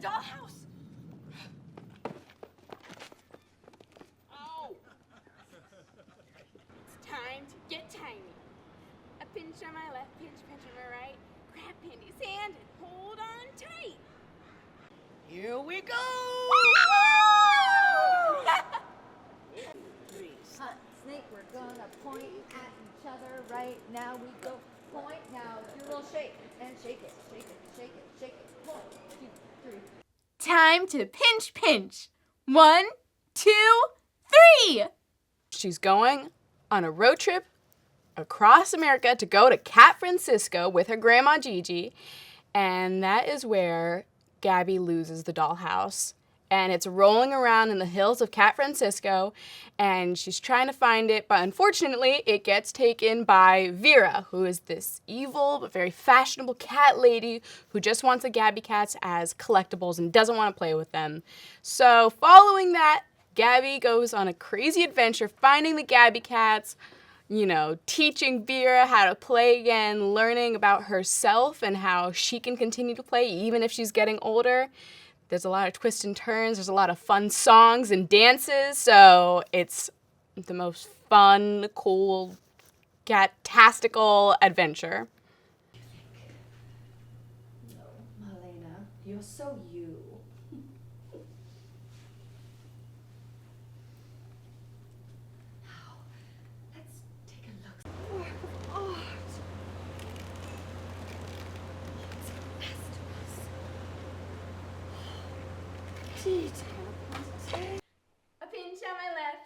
dollhouse. Oh. It's time to get tiny. A pinch on my left, pinch on my right. Grab Pindy's hand and hold on tight. Here we go! Hot snake, we're gonna point at each other right now. We go point now. Do a little shake and shake it, shake it, shake it, shake it. 1, 2, 3. Time to pinch. 1, 2, 3. She's going on a road trip across America to go to Cat Francisco with her grandma Gigi, and that is where Gabby loses the dollhouse. And it's rolling around in the hills of Cat Francisco, and she's trying to find it, but unfortunately it gets taken by Vera, who is this evil but very fashionable cat lady who just wants the Gabby cats as collectibles and doesn't want to play with them. So following that, Gabby goes on a crazy adventure finding the Gabby cats, you know, teaching Vera how to play again, learning about herself and how she can continue to play even if she's getting older. There's a lot of twists and turns, there's a lot of fun songs and dances, so it's the most fun, cool, cat-tastical adventure. No, Malena, you're so you. Now, let's take a look. Work of art. It's a masterpiece. Detail. A pinch on my left.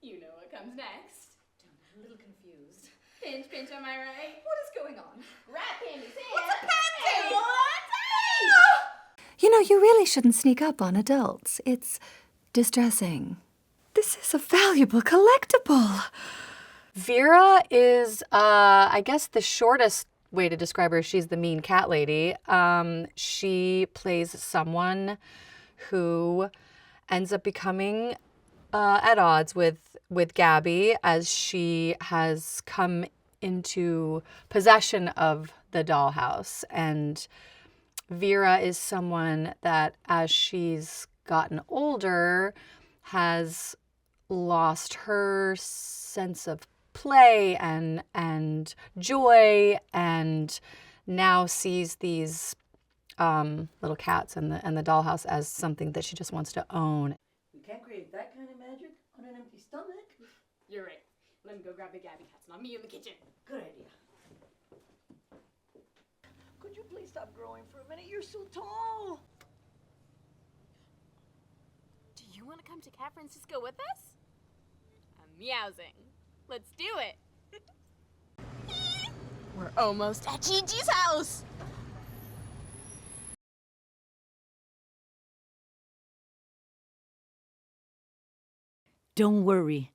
You know what comes next. I'm a little confused. Pinch on my right. What is going on? Grab Pindy's hand. What's a pansy? You know, you really shouldn't sneak up on adults. It's distressing. This is a valuable collectible. Vera is, I guess the shortest way to describe her, she's the mean cat lady. She plays someone who ends up becoming at odds with Gabby as she has come into possession of the dollhouse. And Vera is someone that, as she's gotten older, has lost her sense of play and joy, and now sees these little cats and the dollhouse as something that she just wants to own. We can't create that kind of magic on an empty stomach. You're right. Let me go grab the Gabby cats and I'll meet you in the kitchen. Good idea. Could you please stop growing for a minute? You're so tall. Do you want to come to Cat Francisco with us? I'm meowsing. Let's do it. We're almost at Gigi's house. Don't worry.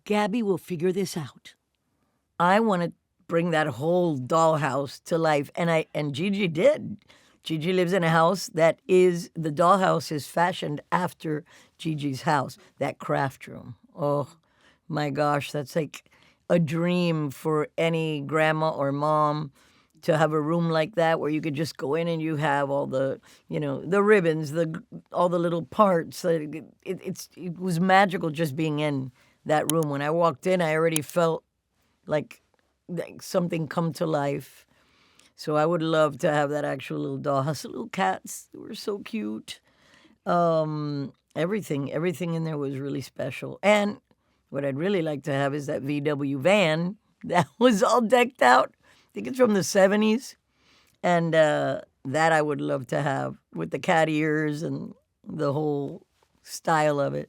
Gabby will figure this out. I want to bring that whole dollhouse to life, and Gigi did. Gigi lives in a house that is, the dollhouse is fashioned after Gigi's house, that craft room. Oh, my gosh, that's like a dream for any grandma or mom to have a room like that where you could just go in and you have all the, you know, the ribbons, all the little parts. It was magical just being in that room. When I walked in, I already felt like something come to life. So I would love to have that actual little dollhouse. The little cats, they were so cute. Everything in there was really special. And what I'd really like to have is that VW van that was all decked out. I think it's from the 70s. And that I would love to have with the cat ears and the whole style of it.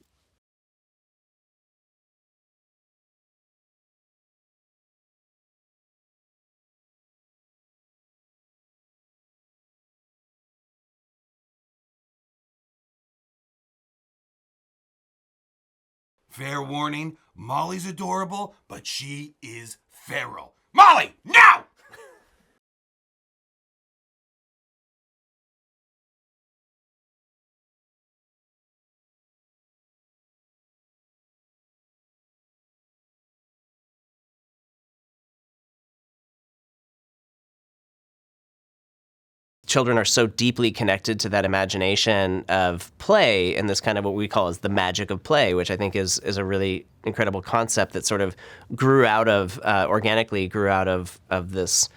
Fair warning, Molly's adorable, but she is feral. Molly, now! children are so deeply connected to that imagination of play and this kind of what we call as the magic of play, which I think is a really incredible concept that sort of grew out of, organically grew out of this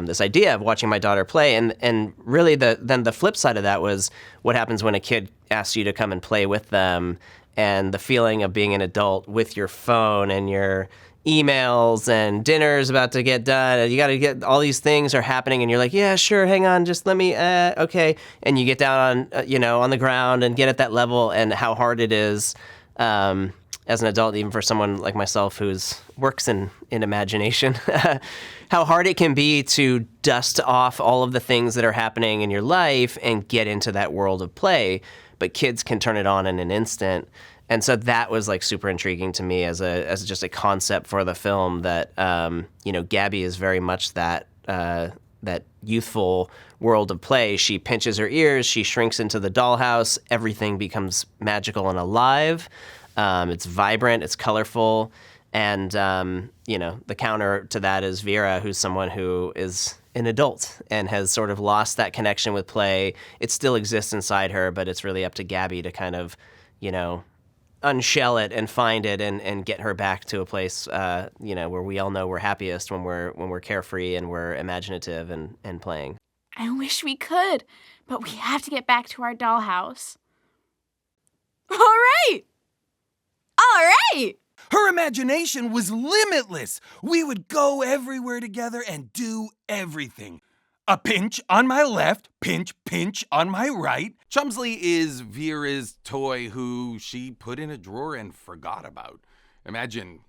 this idea of watching my daughter play. And really then the flip side of that was what happens when a kid asks you to come and play with them, and the feeling of being an adult with your phone and your emails and dinner's about to get done. You got to get all these things are happening, and you're like, yeah, sure, hang on, just let me, okay. And you get down on, on the ground and get at that level, and how hard it is as an adult, even for someone like myself who's works in imagination, how hard it can be to dust off all of the things that are happening in your life and get into that world of play. But kids can turn it on in an instant. And so that was like super intriguing to me as just a concept for the film that, Gabby is very much that youthful world of play. She pinches her ears, she shrinks into the dollhouse, everything becomes magical and alive. It's vibrant, it's colorful. And, the counter to that is Vera, who's someone who is an adult and has sort of lost that connection with play. It still exists inside her, but it's really up to Gabby to kind of, unshell it and find it and get her back to a place, where we all know we're happiest when we're carefree and we're imaginative and playing. I wish we could, but we have to get back to our dollhouse. All right! All right! Her imagination was limitless. We would go everywhere together and do everything. A pinch on my left, pinch on my right. Chumsley is Vera's toy who she put in a drawer and forgot about. Imagine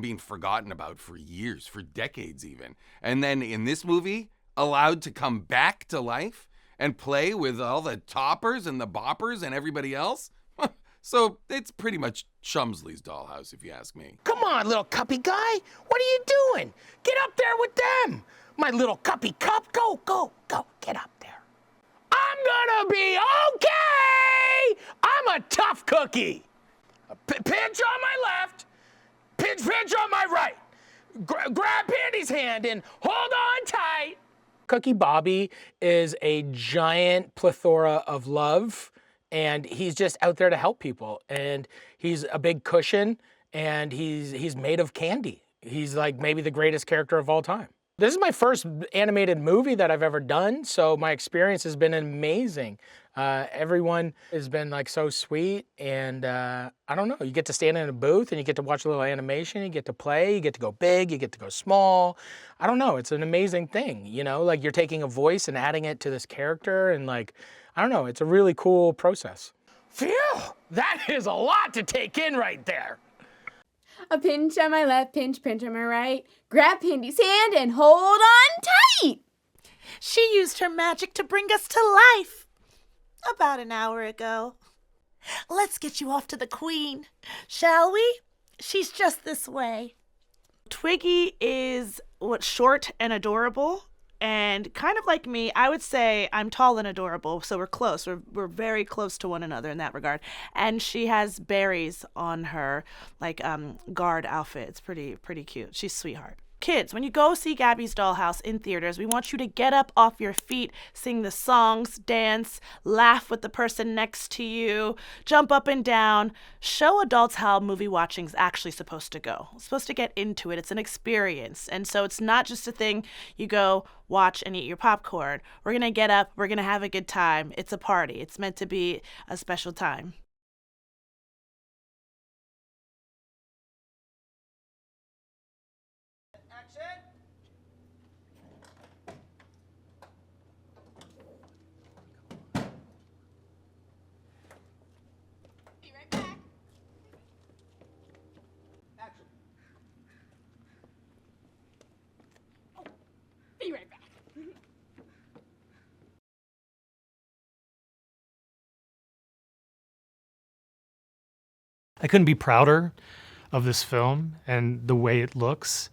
being forgotten about for years, for decades even. And then in this movie, allowed to come back to life and play with all the toppers and the boppers and everybody else. So it's pretty much Chumsley's dollhouse, if you ask me. Come on, little cuppy guy. What are you doing? Get up there with them. My little cuppy cup. Go. Get up there. I'm gonna be okay. I'm a tough cookie. Pinch on my left. Pinch on my right. Grab Pandy's hand and hold on tight. Cookie Bobby is a giant plethora of love. And he's just out there to help people. And he's a big cushion, and he's made of candy. He's like maybe the greatest character of all time. This is my first animated movie that I've ever done, so my experience has been amazing. Everyone has been like so sweet, and I don't know, you get to stand in a booth and you get to watch a little animation, you get to play, you get to go big, you get to go small. I don't know, it's an amazing thing, like you're taking a voice and adding it to this character, and like, I don't know, it's a really cool process. Phew, that is a lot to take in right there. A pinch on my left, pinch on my right. Grab Pandy's hand and hold on tight. She used her magic to bring us to life about an hour ago. Let's get you off to the queen, shall we? She's just this way. Twiggy is short and adorable. And kind of like me, I would say I'm tall and adorable, so we're close. We're very close to one another in that regard. And she has berries on her, like guard outfit. It's pretty cute. She's a sweetheart. Kids, when you go see Gabby's Dollhouse in theaters, we want you to get up off your feet, sing the songs, dance, laugh with the person next to you, jump up and down. Show adults how movie watching is actually supposed to go. It's supposed to get into it. It's an experience. And so it's not just a thing you go watch and eat your popcorn. We're going to get up. We're going to have a good time. It's a party. It's meant to be a special time. Be right back. I couldn't be prouder of this film and the way it looks.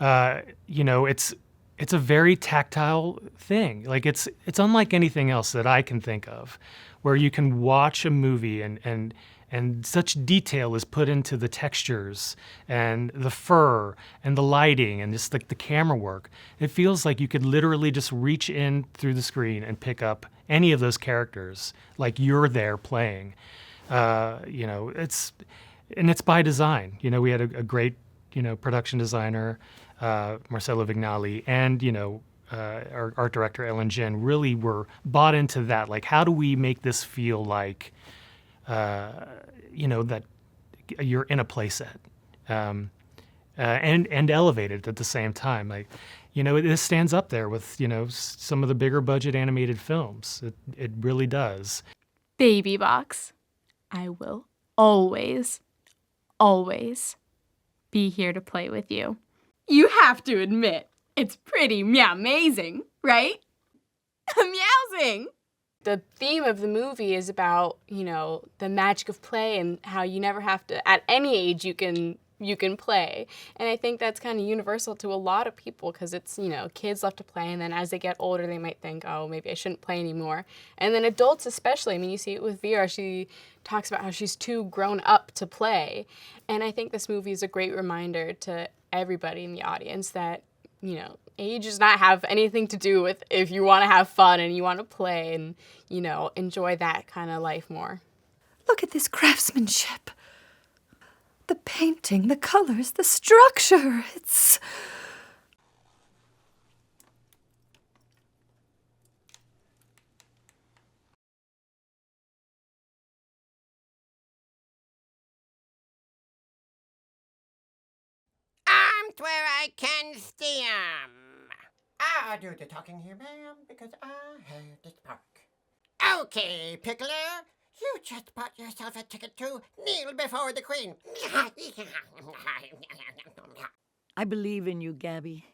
It's a very tactile thing. Like it's unlike anything else that I can think of, where you can watch a movie and and such detail is put into the textures and the fur and the lighting and just like the camera work. It feels like you could literally just reach in through the screen and pick up any of those characters, like you're there playing. It's by design. We had a great, production designer, Marcelo Vignali, and, our art director, Ellen Jen, really were bought into that. Like, how do we make this feel like, that you're in a play set, and elevated at the same time. Like, this stands up there with, some of the bigger budget animated films. It really does. Baby Box, I will always, always be here to play with you. You have to admit, it's pretty meow-mazing, right? Meowsing! The theme of the movie is about, the magic of play and how you never have to, at any age you can play. And I think that's kind of universal to a lot of people because it's, kids love to play, and then as they get older they might think, oh, maybe I shouldn't play anymore. And then adults especially, I mean, you see it with Vera, she talks about how she's too grown up to play. And I think this movie is a great reminder to everybody in the audience that, age does not have anything to do with if you want to have fun and you want to play and, enjoy that kind of life more. Look at this craftsmanship. The painting, the colors, the structure. It's... Armed where I can see 'em. I do the talking here, ma'am, because I have the spark. Okay, Pickler, you just bought yourself a ticket to kneel before the Queen. I believe in you, Gabby.